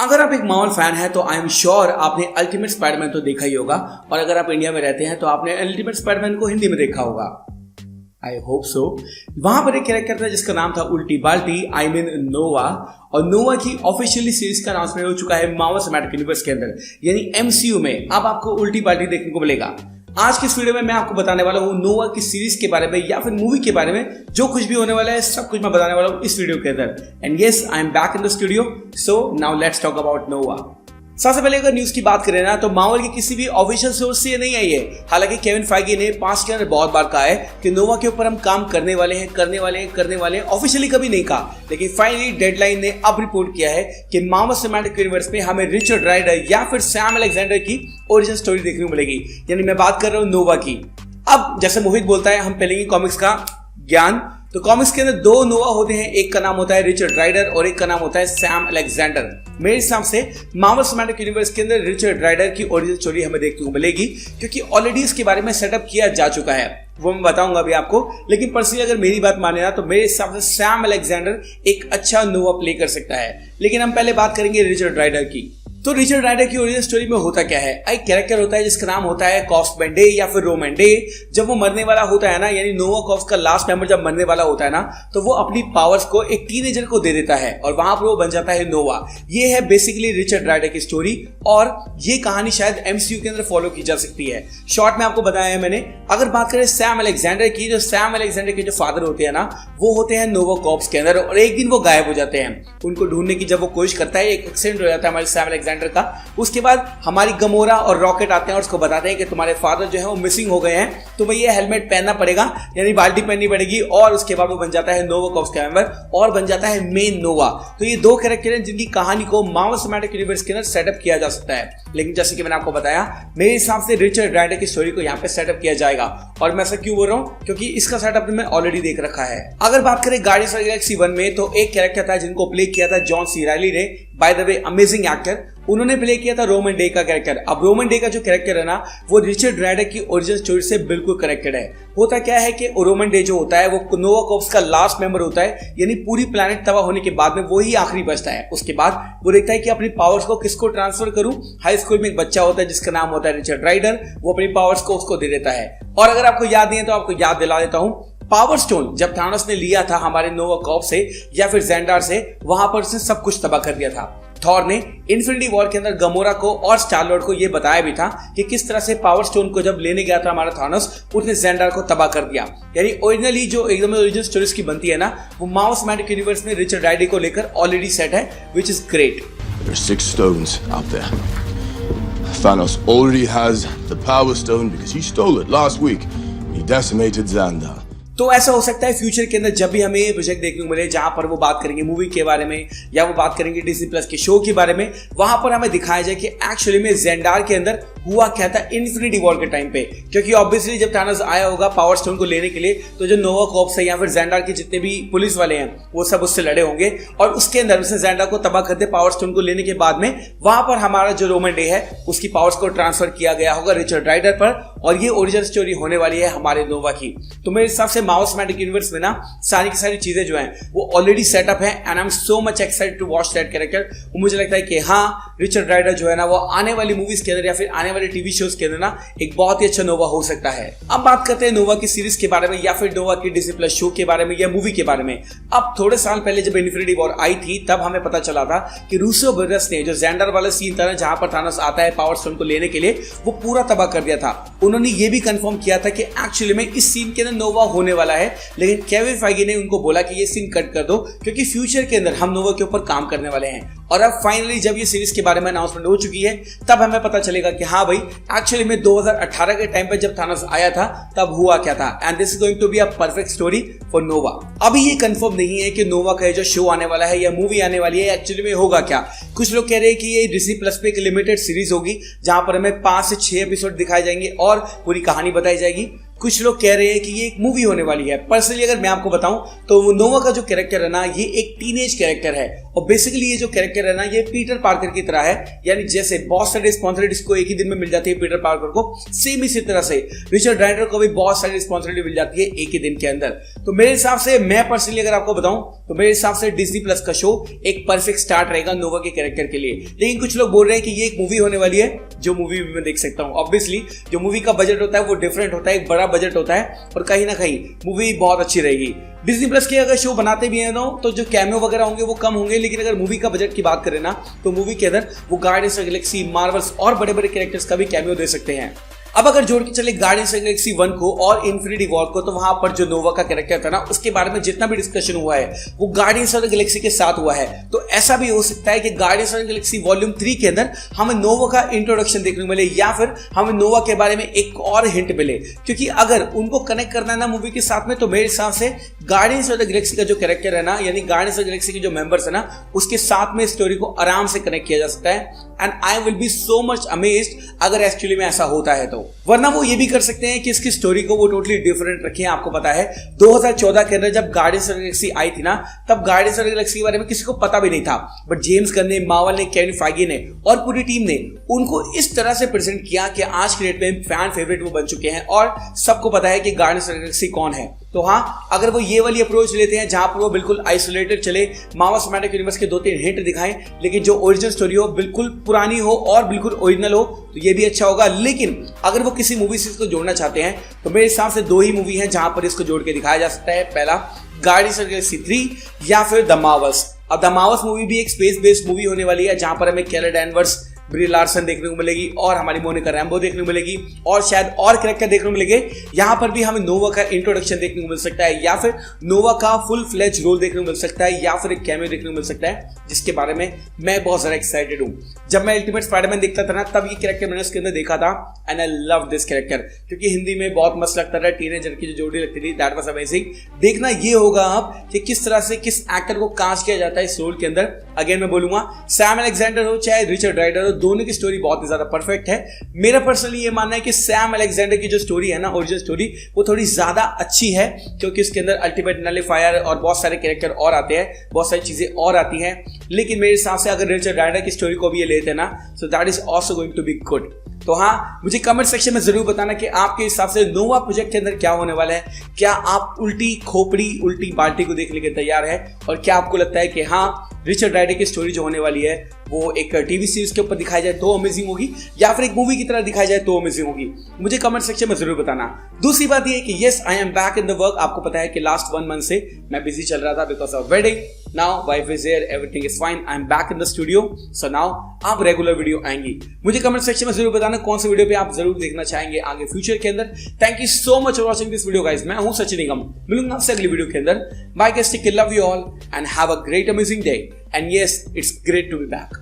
अगर आप एक मार्वल फैन हैं तो आई एम श्योर आपने अल्टीमेट स्पाइडरमैन तो देखा ही होगा, और अगर आप इंडिया में रहते हैं तो आपने अल्टीमेट स्पाइडरमैन को हिंदी में देखा होगा। I hope so. वहां पर एक कैरेक्टर था जिसका नाम था उल्टी बाल्टी, आई मीन नोवा, और नोवा की ऑफिशियली सीरीज का अनाउंसमेंट हो चुका है मार्वल सिनेमैटिक यूनिवर्स के अंदर, यानी एमसीयू में। अब आपको उल्टी बाल्टी देखने को मिलेगा। आज की इस वीडियो में मैं आपको बताने वाला हूँ नोवा की सीरीज के बारे में या फिर मूवी के बारे में। जो कुछ भी होने वाला है सब कुछ मैं बताने वाला हूँ इस वीडियो के अंदर। And yes, I am back in the studio, so now let's talk about Nova. सबसे पहले अगर न्यूज की बात करें ना, तो मार्वल की किसी भी ऑफिशियल सोर्स से ये नहीं आई है। हालांकि केविन फाइगी ने पास्ट के अंदर बहुत बार कहा है कि नोवा के ऊपर हम काम करने वाले हैं। ऑफिशियली कभी नहीं कहा, लेकिन फाइनली डेडलाइन ने अब रिपोर्ट किया है कि मार्वल सिनेमैटिक यूनिवर्स में हमें रिचर्ड राइडर या फिर सैम अलेक्जेंडर की ओरिजिनल स्टोरी देखने को मिलेगी। यानी मैं बात कर रहा हूँ नोवा की। अब जैसे मोहित बोलता है, हम पहले कॉमिक्स का ज्ञान, तो कॉमिक्स के अंदर दो नोवा होते हैं। एक का नाम होता है रिचर्ड राइडर और एक का नाम होता है सैम अलेक्जेंडर। मेरे हिसाब से मार्वल सिनेमैटिक यूनिवर्स के अंदर रिचर्ड राइडर की ओरिजिनल स्टोरी हमें देखने को मिलेगी, क्योंकि ऑलरेडी इसके बारे में सेटअप किया जा चुका है। वो मैं बताऊंगा अभी आपको। लेकिन पर्सनली अगर मेरी बात माने ना, तो मेरे हिसाब से सैम अलेक्जेंडर एक अच्छा नोवा प्ले कर सकता है। लेकिन हम पहले बात करेंगे रिचर्ड राइडर की। तो रिचर्ड राइडर की ओरिजिनल स्टोरी में होता क्या है, एक कैरेक्टर होता है जिसका नाम होता है कॉर्प्स मंडे या फिर रो मंडे। जब वो मरने वाला होता है ना, यानी नोवा कॉर्प्स का लास्ट मेंबर जब मरने वाला होता है ना, तो वो अपनी पावर्स को एक टीनेजर को दे देता है और वहां पर वो बन जाता है नोवा। ये है बेसिकली रिचर्ड राइडर की स्टोरी, और ये कहानी शायद एमसीयू के अंदर फॉलो की जा सकती है। शॉर्ट में आपको बताया है मैंने। अगर बात करें सैम अलेक्जेंडर की, जो सैम अलेक्जेंडर के जो फादर होते हैं ना, वो होते हैं नोवा कॉर्प्स के अंदर, और एक दिन वो गायब हो जाते हैं। उनको ढूंढने की जब वो कोशिश करता है, एक एक्सीडेंट हो जाता है हमारे सैम अलेक्जेंडर का। उसके बाद हमारी गमोरा और रॉकेट आते हैं और उसको बताते हैं कि तुम्हारे फादर जो है वो मिसिंग हो गए हैं, तुम्हें ये हेलमेट पहनना पड़ेगा, यानी बाल्टी पहननी पड़ेगी। और उसके बाद वो बन जाता है नोवा कॉर्प्स का मेंबर और बन जाता है मेन नोवा। तो ये दो कैरेक्टर हैं जिनकी कहानी को मार्वल सिनेमैटिक यूनिवर्स के अंदर सेटअप किया जा सकता है। लेकिन जैसे कि मैंने आपको बताया, मेरे हिसाब से रिचर्ड राइडर की स्टोरी को यहाँ पे सेटअप किया जाएगा। और मैं ऐसा क्यों बोल रहा हूँ, क्योंकि इसका सेटअप मैं ऑलरेडी देख रखा है। अगर बात करें गार्डियंस ऑफ द गैलेक्सी 1 में, तो एक कैरेक्टर था जिनको प्ले किया था जॉन सी राइली ने, by the way amazing actor. उन्होंने प्ले किया था रोमन डे का कैरेक्टर। अब रोमन डे का जो कैरेक्टर है ना, वो रिचर्ड राइडर की ओरिजिनल स्टोरी से बिल्कुल कनेक्टेड है। होता क्या है कि रोमन डे जो होता है वो नोवा कॉर्प्स का लास्ट मेंबर होता है, यानी पूरी प्लैनेट तबाह होने के बाद में वो ही आखिरी बचता है। उसके बाद वो देखता है कि अपनी पावर्स को किसको ट्रांसफर करूं। हाई स्कूल में एक बच्चा होता है जिसका नाम होता है रिचर्ड राइडर, वो अपनी पावर्स को उसको दे देता है। और अगर आपको याद नहीं है तो आपको याद दिला देता हूं, पावर स्टोन जब थानोस ने लिया था हमारे नोवा कॉर्प्स से या फिर ज़ेंडार से, वहां पर उसने सब कुछ तबाह कर दिया था। थॉर ने इन्फिनिटी वॉर के अंदर गमोरा को और स्टार लॉर्ड को यह बताया भी था कि किस तरह से पावर स्टोन को जब लेने गया था हमारा थानोस, उसने ज़ेंडार को तबाह कर दिया। यानी ओरिजिनली जो एकदम ओरिजिनल स्टोरीज की बनती है ना, वो मार्वल सिनेमैटिक यूनिवर्स में रिचर्ड राइडर को लेकर ऑलरेडी सेट है, which is great. There are 6 stones out there. Thanos already has the Power Stone because he stole it last week when he decimated Xandar. तो ऐसा हो सकता है future के अंदर जब भी हमें ये प्रोजेक्ट देखने को मिले, जहां पर वो बात करेंगे मूवी के बारे में या वो बात करेंगे डिज्नी प्लस के शो के बारे में, वहां पर हमें दिखाया जाए कि एक्चुअली में ज़ेंडार के अंदर हुआ क्या था इन्फिनिटी वॉर के टाइम पे। क्योंकि ऑब्वियसली जब थानोस आया होगा पावर स्टोन को लेने के लिए, तो जो नोवा कॉर्प्स है या फिर ज़ेंडार के जितने भी पुलिस वाले हैं वो सब उससे लड़े होंगे, और उसके अंदर उसने ज़ेंडार को तबाह करते पावर स्टोन को लेने के बाद में वहां पर हमारा जो रोमन डे है उसकी पावर्स को ट्रांसफर किया गया होगा रिचर्ड राइडर पर, और ये ओरिजिनल स्टोरी होने वाली है हमारे नोवा की। तो मेरे हिसाब से मार्वल सिनेमैटिक यूनिवर्स में ना सारी की सारी चीजें जो हैं वो ऑलरेडी सेटअप है, and I am so much excited to watch that character. मुझे लगता है कि हाँ, रिचर्ड राइडर जो है ना, वो आने वाली मूवीज के अंदर या फिर आने वाले टीवी शोज के अंदर ना एक बहुत ही अच्छा नोवा हो सकता है। अब बात करते हैं नोवा की सीरीज के बारे में या फिर नोवा की डिज्नी प्लस शो के बारे में या मूवी के बारे में। अब थोड़े साल पहले जब इन्फिनिटी वॉर आई थी, तब हमें पता चला था कि रूसो ब्रदर्स ने जो ज़ेंडार वाला सीन था ना, जहां पर थानोस आता है पावर स्टोन को लेने के लिए, वो पूरा तबाह कर दिया था। उन्होंने ये भी कंफर्म किया था कि एक्चुअली में इस सीन के अंदर नोवा होने वाला है, लेकिन केविन फाइगी ने उनको बोला कि ये सीन कट कर दो, क्योंकि फ्यूचर के अंदर हम नोवा के ऊपर काम करने वाले हैं। और अब फाइनली जब ये सीरीज के बारे में अनाउंसमेंट हो चुकी है, तब हमें पता चलेगा कि हाँ भाई, एक्चुअली में 2018 के टाइम पे जब थानोस आया था तब हुआ क्या था, and this is going to be a perfect story for Nova. अभी ये कंफर्म नहीं है कि नोवा का जो शो आने वाला है या मूवी आने वाली है एक्चुअली में होगा क्या। कुछ लोग कह रहे हैं कि ये डिज्नी प्लस पे एक लिमिटेड सीरीज होगी, जहां पर हमें 5 से 6 एपिसोड दिखाए जाएंगे और पूरी कहानी बताई जाएगी। कुछ लोग कह रहे हैं कि ये एक मूवी होने वाली है। पर्सनली अगर मैं आपको बताऊं तो नोवा का जो कैरेक्टर है ना, ये एक टीनेज कैरेक्टर है और बेसिकली ये जो कैरेक्टर है ना, ये पीटर पार्कर की तरह है। यानी जैसे बहुत सारी रिस्पॉन्सिबिलिटीज को एक ही दिन में मिल जाती है पीटर पार्कर को, सेम इसी तरह से रिचर्ड राइडर को भी बहुत सारी रिस्पॉन्सिबिलिटी मिल जाती है एक ही दिन के अंदर। तो मेरे हिसाब से, मैं पर्सनली अगर आपको बताऊं तो मेरे हिसाब से डिज्नी प्लस का शो एक परफेक्ट स्टार्ट रहेगा नोवा के कैरेक्टर के लिए। लेकिन कुछ लोग बोल रहे हैं कि ये एक मूवी होने वाली है, जो मूवी भी मैं देख सकता हूं। ऑब्वियसली जो मूवी का बजट होता है वो डिफरेंट होता है, एक बड़ा बजट होता है और कहीं ना कहीं मूवी बहुत अच्छी रहेगी। डिज्नी प्लस के अगर शो बनाते भी हैं तो जो कैमियो वगैरह होंगे वो कम होंगे, लेकिन अगर मूवी का बजट की बात करें ना तो मूवी के अंदर वो guardians of the Galaxy, Marvels और बड़े बड़े कैरेक्टर्स का भी कैमियो दे सकते हैं। अब अगर जोड़ के चले गार्डियंस ऑफ द गैलेक्सी 1 को और इन्फिनिटी वॉर को, तो वहां पर जो नोवा का कैरेक्टर था ना, उसके बारे में जितना भी डिस्कशन हुआ है वो गार्डियंस ऑफ द गैलेक्सी के साथ हुआ है। तो ऐसा भी हो सकता है कि guardians of the Galaxy volume 3 के अंदर हमें नोवा का इंट्रोडक्शन देखने को मिले या फिर हमें नोवा के बारे में एक और हिंट मिले। क्योंकि अगर उनको कनेक्ट करना है ना मूवी के साथ में, तो मेरे हिसाब से गार्डियंस ऑफ द गैलेक्सी का जो कैरेक्टर है ना, यानी गार्डियंस ऑफ द गैलेक्सी के जो मेंबर्स है ना, उसके साथ में स्टोरी को आराम से कनेक्ट किया जा सकता है। And I will be so much amazed अगर एक्चुअली में ऐसा होता है तो। वरना वो ये भी कर सकते हैं कि इसकी स्टोरी को वो टोटली डिफरेंट रखें। आपको पता है 2014 के अंदर जब गार्डियंस ऑफ द गैलेक्सी आई थी ना, तब गार्डियंस ऑफ द गैलेक्सी के बारे में किसी को पता भी नहीं था, बट जेम्स गन ने, मार्वल ने, केविन फाइगी ने और पूरी टीम ने उनको इस तरह से प्रेजेंट किया कि आज की डेट में फैन फेवरेट वो बन चुके हैं और सबको पता है कि गार्डियंस ऑफ द गैलेक्सी कौन है। तो हाँ, अगर वो ये वाली अप्रोच लेते हैं जहां पर वो बिल्कुल आइसोलेटेड चले, मार्वल सिनेमैटिक यूनिवर्स के 2-3 हिंट दिखाएं, लेकिन जो ओरिजिनल स्टोरी हो बिल्कुल पुरानी हो और बिल्कुल ओरिजिनल हो, तो ये भी अच्छा होगा। लेकिन अगर वो किसी मूवी से इसको जोड़ना चाहते हैं तो मेरे हिसाब से 2 ही मूवी हैं जहां पर इसको जोड़ के दिखाया जा सकता है। पहला गार्डियंस ऑफ द गैलेक्सी 3 या फिर द मार्वल्स। अब द मार्वल्स मूवी भी एक स्पेस बेस्ड मूवी होने वाली है जहां पर हमें कैरल डैनवर्स, ब्री लार्सन देखने को मिलेगी और हमारी मोनिका रैम्बो देखने को मिलेगी और शायद और कैरेक्टर देखने को मिलेंगे। यहां पर भी हमें नोवा का इंट्रोडक्शन देखने को मिल सकता है या फिर नोवा का फुल फ्लेज रोल देखने को मिल सकता है या फिर एक कैमियो देखने को मिल सकता है, जिसके बारे में मैं बहुत ज्यादा एक्साइटेड हूं। जब मैं अल्टीमेट स्पाइडरमैन देखता था ना, तब ये कैरेक्टर मैंने उसके अंदर देखा था and I love this character, क्योंकि हिंदी में बहुत मस्त लगता था। टीनेजर की जो जोड़ी लगती थी, दैट वाज अमेजिंग। देखना ये होगा अब कि किस तरह से किस एक्टर को कास्ट किया जाता है इस रोल के अंदर। अगेन मैं बोलूंगा, सैम अलेक्जेंडर हो चाहे रिचर्ड राइडर हो, दोनों की स्टोरी बहुत ही ज्यादा परफेक्ट है। मेरा पर्सनली ये मानना है कि सैम अलेक्जेंडर की जो स्टोरी है ना, ओरिजिनल स्टोरी, वो थोड़ी ज्यादा अच्छी है, क्योंकि उसके अंदर अल्टीमेट नलिफायर और बहुत सारे कैरेक्टर और आते हैं, बहुत सारी चीजें और आती हैं। लेकिन मेरे हिसाब से अगर रिचर्ड राइडर की स्टोरी को भी ये लेते हैं ना, so that is also going to be good. तो हाँ, मुझे कमेंट सेक्शन में जरूर बताना कि आपके हिसाब से नोवा प्रोजेक्ट के अंदर क्या होने वाला है। क्या आप उल्टी खोपड़ी, उल्टी बाल्टी को देखने के तैयार है? और क्या आपको लगता है कि हाँ, रिचर्ड राइडर की स्टोरी जो होने वाली है वो एक टीवी सीरीज के ऊपर दिखाई जाए तो अमेजिंग होगी या फिर एक मूवी की तरह दिखाई जाए तो अमेजिंग होगी? मुझे कमेंट सेक्शन में जरूर बताना। दूसरी बात ये है कि yes, I am back in the work. आपको पता है कि लास्ट 1 मंथ से मैं बिजी चल रहा था because of wedding. Now wife is here, everything is fine, I am back in the studio. So now आप रेगुलर वीडियो आएंगी। मुझे कमेंट सेक्शन में जरूर बताना कौन से वीडियो पे आप जरूर देखना चाहेंगे आगे फ्यूचर के अंदर। Thank you so much for watching this video guys. मैं हूं सचिन निगम, मिलूंगा आपसे अगली वीडियो के अंदर। Bye guys, take care, love you all and have a great amazing day. And yes, it's great to be back.